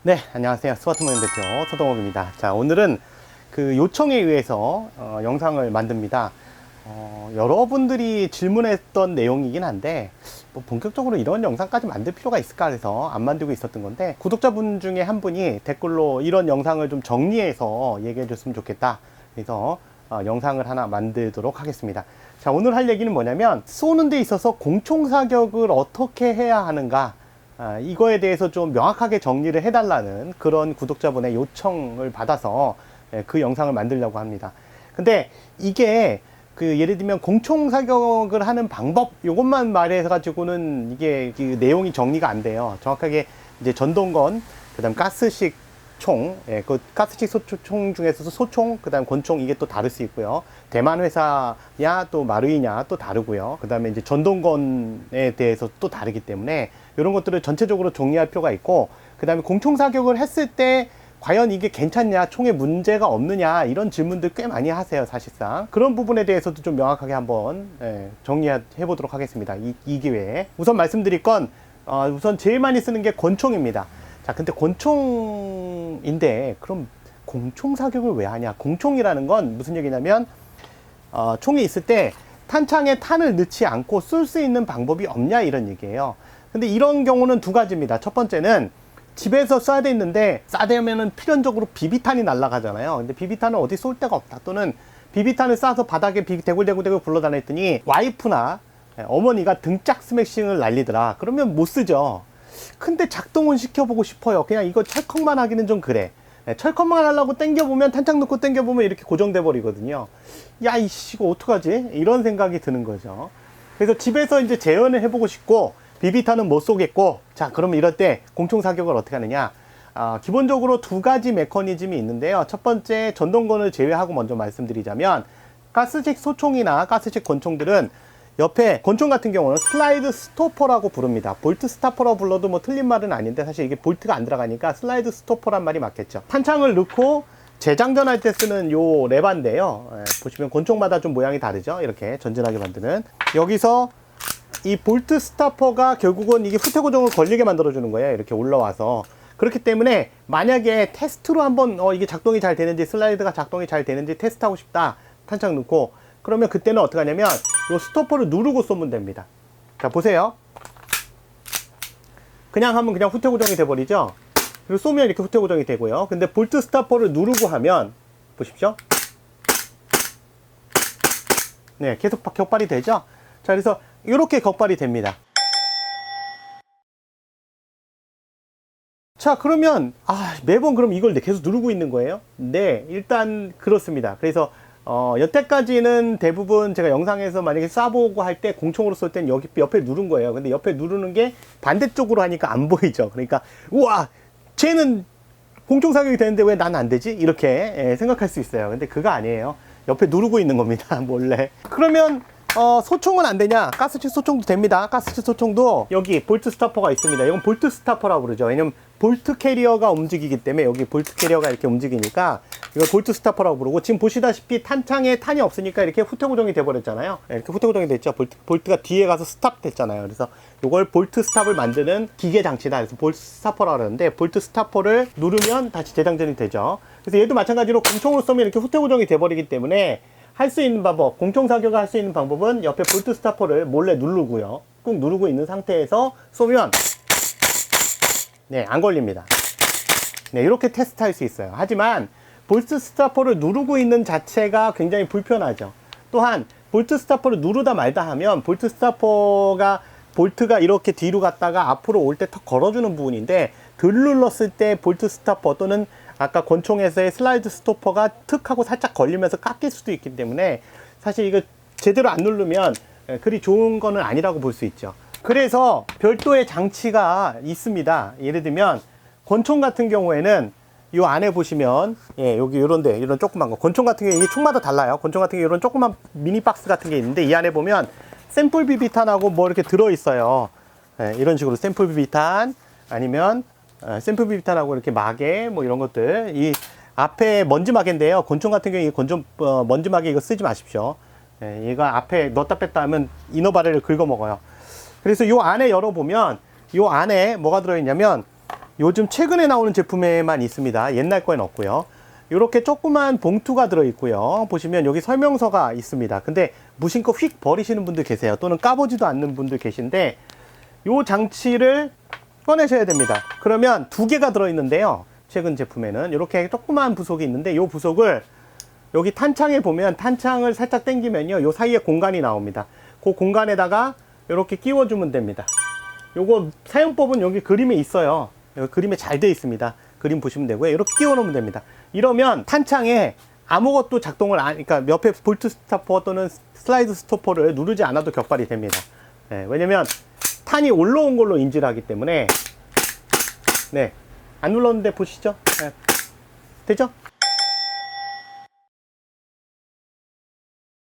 네, 안녕하세요. 스마트모닝 대표 서동욱입니다. 자, 오늘은 그 요청에 의해서 영상을 만듭니다. 여러분들이 질문했던 내용이긴 한데 뭐 본격적으로 이런 영상까지 만들 필요가 있을까 해서 안 만들고 있었던 건데, 구독자분 중에 한 분이 댓글로 이런 영상을 좀 정리해서 얘기해 줬으면 좋겠다, 그래서 영상을 하나 만들도록 하겠습니다. 자, 오늘 할 얘기는 뭐냐면, 쏘는 데 있어서 공총사격을 어떻게 해야 하는가, 이거에 대해서 좀 명확하게 정리를 해달라는 그런 구독자분의 요청을 받아서 그 영상을 만들려고 합니다. 근데 이게 그 예를 들면 공총 사격을 하는 방법, 요것만 말해 가지고는 이게 그 내용이 정리가 안 돼요. 정확하게 이제 전동건, 그다음 가스식 총, 그 가스식 총 중에서도 소총, 그다음 권총, 이게 또 다를 수 있고요. 대만 회사냐 또 마루이냐 또 다르고요. 그다음에 이제 전동건에 대해서 또 다르기 때문에 이런 것들을 전체적으로 정리할 필요가 있고, 그다음에 공총 사격을 했을 때 과연 이게 괜찮냐, 총에 문제가 없느냐, 이런 질문들 꽤 많이 하세요. 사실상 그런 부분에 대해서도 좀 명확하게 한번 정리해 보도록 하겠습니다. 이 기회에 우선 말씀드릴 건 우선 제일 많이 쓰는 게 권총입니다. 자, 근데 권총인데 그럼 공총 사격을 왜 하냐? 공총이라는 건 무슨 얘기냐면, 총이 있을 때 탄창에 탄을 넣지 않고 쏠 수 있는 방법이 없냐, 이런 얘기예요. 근데 이런 경우는 두 가지입니다. 첫 번째는 집에서 쏴야 되는데 쏴대면은 필연적으로 비비탄이 날아가잖아요. 근데 비비탄은 어디 쏠 데가 없다, 또는 비비탄을 쏴서 바닥에 대굴대굴 굴러다녔더니 와이프나 어머니가 등짝 스매싱을 날리더라, 그러면 못 쓰죠. 근데 작동은 시켜보고 싶어요. 그냥 이거 철컥만 하기는 좀 그래. 철컥만 하려고 당겨보면, 탄창 넣고 당겨보면 이렇게 고정돼 버리거든요. 야, 이씨, 이거 어떡하지? 이런 생각이 드는 거죠. 그래서 집에서 이제 재현을 해보고 싶고, 비비탄은 못 쏘겠고, 자, 그러면 이럴 때 공총 사격을 어떻게 하느냐? 기본적으로 두 가지 메커니즘이 있는데요. 첫 번째, 전동건을 제외하고 먼저 말씀드리자면, 가스식 소총이나 가스식 권총들은 옆에, 권총 같은 경우는 슬라이드 스토퍼라고 부릅니다. 볼트 스타퍼라고 불러도 뭐 틀린 말은 아닌데, 사실 이게 볼트가 안 들어가니까 슬라이드 스토퍼란 말이 맞겠죠. 탄창을 넣고 재장전할 때 쓰는 요 레바인데요. 보시면 권총마다 좀 모양이 다르죠. 이렇게 전진하게 만드는. 여기서 이 볼트 스타퍼가 결국은 이게 후퇴 고정을 걸리게 만들어주는 거예요. 이렇게 올라와서. 그렇기 때문에 만약에 테스트로 한번 이게 작동이 잘 되는지, 슬라이드가 작동이 잘 되는지 테스트하고 싶다, 탄창 넣고, 그러면 그때는 어떻게 하냐면 이 스토퍼를 누르고 쏘면 됩니다. 자, 보세요. 그냥 하면 그냥 후퇴 고정이 돼 버리죠. 그리고 쏘면 이렇게 후퇴 고정이 되고요. 근데 볼트 스타퍼를 누르고 하면 보십시오. 네, 계속 격발이 되죠. 자, 그래서 이렇게 격발이 됩니다. 자, 그러면 매번 그럼 이걸 계속 누르고 있는 거예요? 네, 일단 그렇습니다. 그래서 여태까지는 대부분 제가 영상에서 만약에 쏴보고 할 때, 공총으로 쏠 때는 여기 옆에 누른 거예요. 근데 옆에 누르는 게 반대쪽으로 하니까 안 보이죠. 그러니까 우와, 쟤는 공총 사격이 되는데 왜 난 안 되지? 이렇게 생각할 수 있어요. 근데 그거 아니에요. 옆에 누르고 있는 겁니다. 몰래. 그러면 소총은 안 되냐? 가스식 소총도 됩니다. 가스식 소총도 여기 볼트 스타퍼가 있습니다. 이건 볼트 스타퍼라고 그러죠. 왜냐면 볼트 캐리어가 움직이기 때문에, 여기 볼트 캐리어가 이렇게 움직이니까 이걸 볼트 스타퍼라고 부르고, 지금 보시다시피 탄창에 탄이 없으니까 이렇게 후퇴 고정이 돼 버렸잖아요. 이렇게 후퇴 고정이 됐죠. 볼트가 뒤에 가서 스탑 됐잖아요. 그래서 이걸 볼트 스탑을 만드는 기계 장치다. 그래서 볼트 스타퍼라고 그러는데, 볼트 스타퍼를 누르면 다시 재장전이 되죠. 그래서 얘도 마찬가지로 공총으로 쏘면 이렇게 후퇴 고정이 돼 버리기 때문에, 할 수 있는 방법, 공총 사격을 할 수 있는 방법은 옆에 볼트 스타퍼를 몰래 누르고요. 꾹 누르고 있는 상태에서 쏘면 안 걸립니다. 네, 이렇게 테스트 할 수 있어요. 하지만 볼트 스타퍼를 누르고 있는 자체가 굉장히 불편하죠. 또한 볼트 스타퍼를 누르다 말다 하면, 볼트 스타퍼가, 볼트가 이렇게 뒤로 갔다가 앞으로 올 때 턱 걸어주는 부분인데, 덜 눌렀을 때 볼트 스타퍼 또는 아까 권총에서의 슬라이드 스토퍼가 툭 하고 살짝 걸리면서 깎일 수도 있기 때문에, 사실 이거 제대로 안 누르면 그리 좋은 거는 아니라고 볼 수 있죠. 그래서 별도의 장치가 있습니다. 예를 들면 권총 같은 경우에는 이 안에 보시면, 여기 요런데, 이런 조그만 거, 권총 같은 게 이게 총마다 달라요. 권총 같은 게 이런 조그만 미니 박스 같은 게 있는데, 이 안에 보면 샘플 비비탄하고 뭐 이렇게 들어 있어요. 이런 식으로 샘플 비비탄, 아니면 샘플 비비탄하고 이렇게 마개, 뭐 이런 것들. 이 앞에 먼지 마개인데요. 권총 같은 경우에 먼지 마개 이거 쓰지 마십시오. 얘가 앞에 넣었다 뺐다 하면 이너바레를 긁어 먹어요. 그래서 요 안에 열어보면, 요 안에 뭐가 들어있냐면, 요즘 최근에 나오는 제품에만 있습니다. 옛날 거엔 없고요. 이렇게 조그만 봉투가 들어있고요. 보시면 여기 설명서가 있습니다. 근데 무심코 휙 버리시는 분들 계세요. 또는 까보지도 않는 분들 계신데 이 장치를 꺼내셔야 됩니다. 그러면 두 개가 들어있는데요. 최근 제품에는 이렇게 조그만 부속이 있는데 이 부속을 여기 탄창에 보면 탄창을 살짝 당기면요. 이 사이에 공간이 나옵니다. 그 공간에다가 이렇게 끼워주면 됩니다. 요거 사용법은 여기 그림에 있어요. 여기 그림에 잘 되어 있습니다. 그림 보시면 되고요. 이렇게 끼워 놓으면 됩니다. 이러면 탄창에 아무것도 작동을 그러니까 옆에 볼트 스토퍼 또는 슬라이드 스토퍼를 누르지 않아도 격발이 됩니다. 네, 왜냐면 탄이 올라온 걸로 인지를 하기 때문에. 네, 안 눌렀는데 보시죠. 네. 되죠?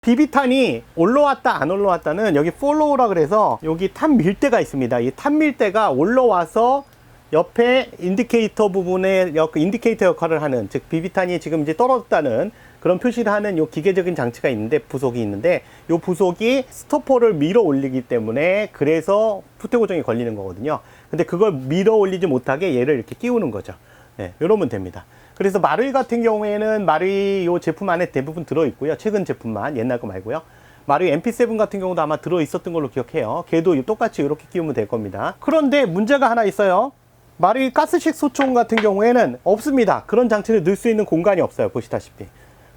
비비탄이 올라왔다 안 올라왔다는 여기 follow 그래서 여기 탄 밀대가 있습니다. 이 탄 밀대가 올라와서 옆에 인디케이터 부분에 인디케이터 역할을 하는, 즉 비비탄이 지금 이제 떨어졌다는 그런 표시를 하는 요 기계적인 장치가 있는데, 부속이 있는데, 요 부속이 스토퍼를 밀어 올리기 때문에 그래서 푸테 고정이 걸리는 거거든요. 근데 그걸 밀어 올리지 못하게 얘를 이렇게 끼우는 거죠. 네, 이러면 됩니다. 그래서 마루이 같은 경우에는 마루이 요 제품 안에 대부분 들어있고요. 최근 제품만, 옛날 거 말고요. 마루이 MP7 같은 경우도 아마 들어있었던 걸로 기억해요. 걔도 똑같이 이렇게 끼우면 될 겁니다. 그런데 문제가 하나 있어요. 마루이 가스식 소총 같은 경우에는 없습니다. 그런 장치를 넣을 수 있는 공간이 없어요. 보시다시피.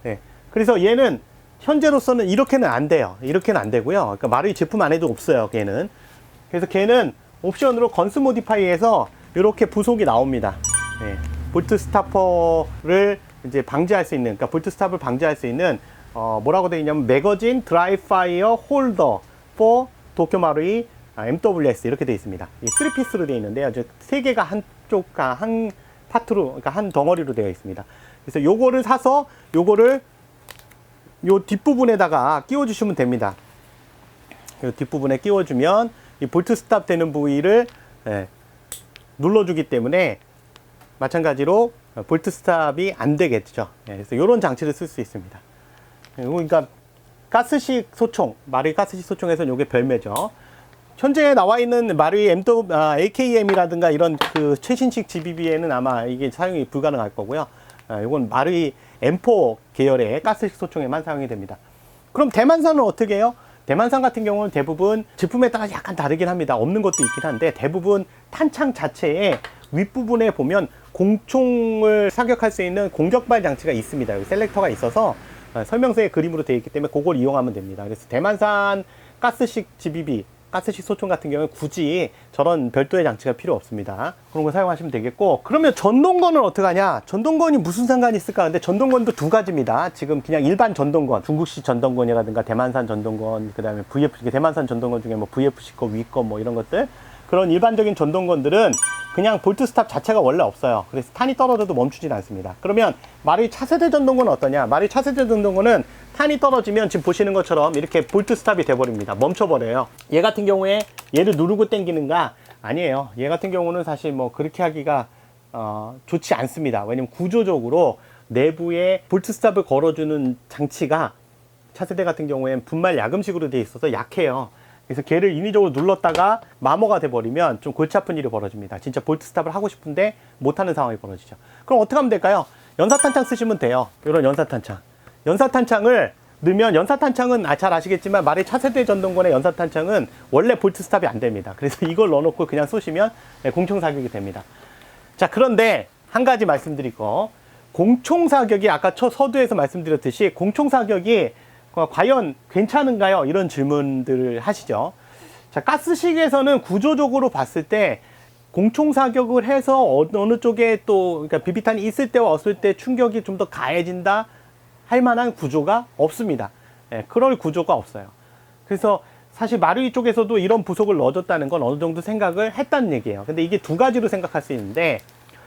네. 그래서 얘는 현재로서는 이렇게는 안 돼요. 이렇게는 안 되고요. 그러니까 마루이 제품 안에도 없어요. 걔는. 그래서 걔는 옵션으로 건스 모디파이에서 이렇게 부속이 나옵니다. 네. 볼트 스타퍼를 이제 방지할 수 있는, 그러니까 볼트 스탑을 방지할 수 있는 뭐라고 되어 있냐면 매거진 드라이 파이어 홀더 for 도쿄 마루이 MWS 이렇게 되어 있습니다. 이 3피스로 되어 있는데요. 세 개가 한쪽 한 파트로, 그러니까 한 덩어리로 되어 있습니다. 그래서 요거를 사서 요거를 요 뒷부분에다가 끼워 주시면 됩니다. 요 뒷부분에 끼워 주면 이 볼트 스탑 되는 부위를 눌러주기 때문에 마찬가지로 볼트 스탑이 안 되겠죠. 그래서 이런 장치를 쓸 수 있습니다. 그러니까 가스식 소총, 마루이 가스식 소총에서는 이게 별매죠. 현재 나와 있는 마루이 AKM이라든가 이런 그 최신식 GBB에는 아마 이게 사용이 불가능할 거고요. 이건 마루이 M4 계열의 가스식 소총에만 사용이 됩니다. 그럼 대만산은 어떻게 해요? 대만산 같은 경우는 대부분 제품에 따라 약간 다르긴 합니다. 없는 것도 있긴 한데 대부분 탄창 자체에 윗부분에 보면 공총을 사격할 수 있는 공격발 장치가 있습니다. 여기 셀렉터가 있어서 설명서에 그림으로 되어 있기 때문에 그걸 이용하면 됩니다. 그래서 대만산 가스식 GBB, 가스식 소총 같은 경우는 굳이 저런 별도의 장치가 필요 없습니다. 그런 거 사용하시면 되겠고, 그러면 전동건은 어떻게 하냐? 전동건이 무슨 상관이 있을까? 근데 전동건도 두 가지입니다. 지금 그냥 일반 전동건, 중국식 전동건이라든가 대만산 전동건, 그 다음에 대만산 전동건 중에 뭐 VFC 거, 위 거 뭐 이런 것들, 그런 일반적인 전동건들은 그냥 볼트 스탑 자체가 원래 없어요. 그래서 탄이 떨어져도 멈추진 않습니다. 그러면 마루이 차세대 전동건은 어떠냐? 마루이 차세대 전동건은 탄이 떨어지면 지금 보시는 것처럼 이렇게 볼트 스탑이 돼버립니다. 멈춰버려요. 얘 같은 경우에 얘를 누르고 당기는가? 아니에요. 얘 같은 경우는 사실 뭐 그렇게 하기가 좋지 않습니다. 왜냐면 구조적으로 내부에 볼트 스탑을 걸어주는 장치가 차세대 같은 경우에는 분말 야금식으로 되어 있어서 약해요. 그래서 걔를 인위적으로 눌렀다가 마모가 돼버리면 좀 골치 아픈 일이 벌어집니다. 진짜 볼트 스탑을 하고 싶은데 못하는 상황이 벌어지죠. 그럼 어떻게 하면 될까요? 연사탄창 쓰시면 돼요. 이런 연사탄창. 연사탄창을 넣으면, 연사탄창은 잘 아시겠지만 마루이 차세대 전동건의 연사탄창은 원래 볼트 스탑이 안 됩니다. 그래서 이걸 넣어놓고 그냥 쏘시면 공총 사격이 됩니다. 자, 그런데 한 가지 말씀드릴 거. 공총 사격이 아까 서두에서 말씀드렸듯이 공총 사격이 과연 괜찮은가요? 이런 질문들을 하시죠. 자, 가스식에서는 구조적으로 봤을 때 공총 사격을 해서 어느 쪽에 또, 그러니까 비비탄이 있을 때와 없을 때 충격이 좀 더 가해진다 할 만한 구조가 없습니다. 그럴 구조가 없어요. 그래서 사실 마루이 쪽에서도 이런 부속을 넣어줬다는 건 어느 정도 생각을 했다는 얘기예요. 근데 이게 두 가지로 생각할 수 있는데,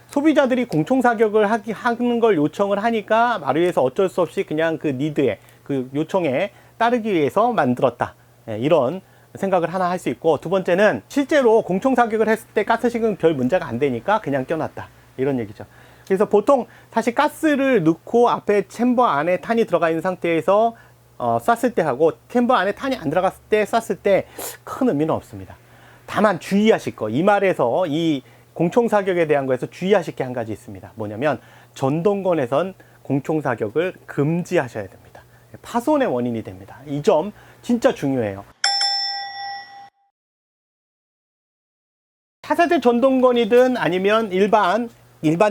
소비자들이 공총 사격을 하는 걸 요청을 하니까 마루이에서 어쩔 수 없이 그냥 그 니드에, 그 요청에 따르기 위해서 만들었다. 이런 생각을 하나 할 수 있고, 두 번째는 실제로 공총 사격을 했을 때 가스식은 별 문제가 안 되니까 그냥 껴놨다. 이런 얘기죠. 그래서 보통 다시 가스를 넣고 앞에 챔버 안에 탄이 들어가 있는 상태에서 쐈을 때 하고 챔버 안에 탄이 안 들어갔을 때 쐈을 때 큰 의미는 없습니다. 다만 주의하실 거, 이 말에서 이 공총 사격에 대한 거에서 주의하실 게 한 가지 있습니다. 뭐냐면 전동권에선 공총 사격을 금지하셔야 됩니다. 파손의 원인이 됩니다. 이 점 진짜 중요해요. 차세대 전동권이든 아니면 일반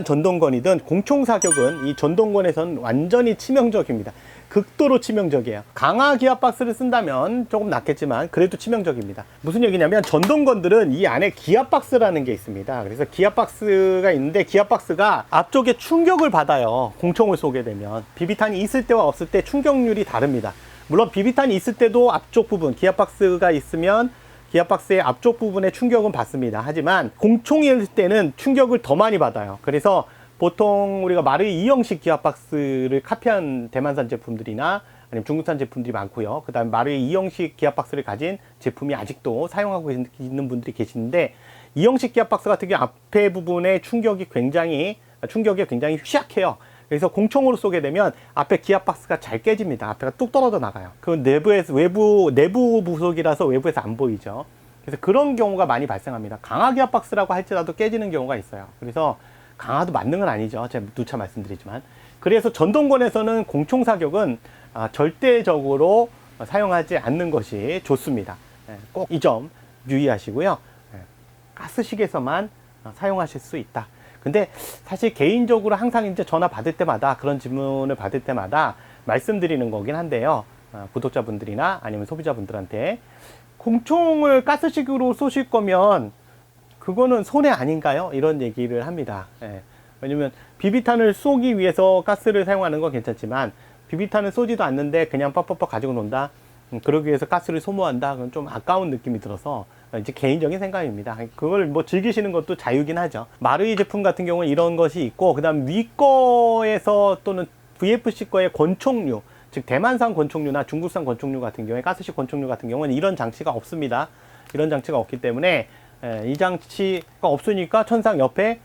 전동권이든 공총 사격은 이 전동권에선 완전히 치명적입니다. 극도로 치명적이에요. 강화 기압 박스를 쓴다면 조금 낫겠지만 그래도 치명적입니다. 무슨 얘기냐면 전동건들은 이 안에 기압 박스라는 게 있습니다. 그래서 기압 박스가 있는데 기압 박스가 앞쪽에 충격을 받아요. 공총을 쏘게 되면 비비탄이 있을 때와 없을 때 충격률이 다릅니다. 물론 비비탄이 있을 때도 앞쪽 부분 기압 박스가 있으면 기압 박스의 앞쪽 부분에 충격은 받습니다. 하지만 공총일 때는 충격을 더 많이 받아요. 그래서 보통 우리가 마르이 2형식 기압 박스를 카피한 대만산 제품들이나 아니면 중국산 제품들이 많고요. 그 다음에 마르이 2형식 기압 박스를 가진 제품이 아직도 사용하고 있는 분들이 계시는데 2형식 기압 박스 같은 경우 앞에 부분에 충격이 굉장히 취약해요. 그래서 공총으로 쏘게 되면 앞에 기압 박스가 잘 깨집니다. 앞에가 뚝 떨어져 나가요. 그 내부 부속이라서 외부에서 안 보이죠. 그래서 그런 경우가 많이 발생합니다. 강화 기압 박스라고 할지라도 깨지는 경우가 있어요. 그래서 강화도 맞는 건 아니죠. 제가 누차 말씀드리지만. 그래서 전동권에서는 공총 사격은 절대적으로 사용하지 않는 것이 좋습니다. 꼭 이 점 유의하시고요. 가스식에서만 사용하실 수 있다. 근데 사실 개인적으로 항상 이제 전화 받을 때마다 그런 질문을 받을 때마다 말씀드리는 거긴 한데요. 구독자분들이나 아니면 소비자분들한테 공총을 가스식으로 쏘실 거면 그거는 손해 아닌가요? 이런 얘기를 합니다. 왜냐면 비비탄을 쏘기 위해서 가스를 사용하는 건 괜찮지만 비비탄을 쏘지도 않는데 그냥 뻑뻑뻑 가지고 논다. 그러기 위해서 가스를 소모한다. 그건 좀 아까운 느낌이 들어서 이제 개인적인 생각입니다. 그걸 뭐 즐기시는 것도 자유긴 하죠. 마르이 제품 같은 경우는 이런 것이 있고, 그 다음 위 거에서 또는 VFC 거의 권총류, 즉 대만산 권총류나 중국산 권총류 같은 경우에 가스식 권총류 같은 경우는 이런 장치가 없습니다. 이런 장치가 없기 때문에 이 장치가 없으니까 천상 옆에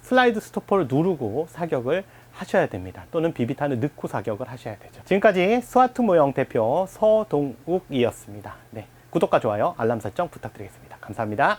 슬라이드 스토퍼를 누르고 사격을 하셔야 됩니다. 또는 비비탄을 넣고 사격을 하셔야 되죠. 지금까지 스와트 모형 대표 서동욱이었습니다. 네, 구독과 좋아요, 알람 설정 부탁드리겠습니다. 감사합니다.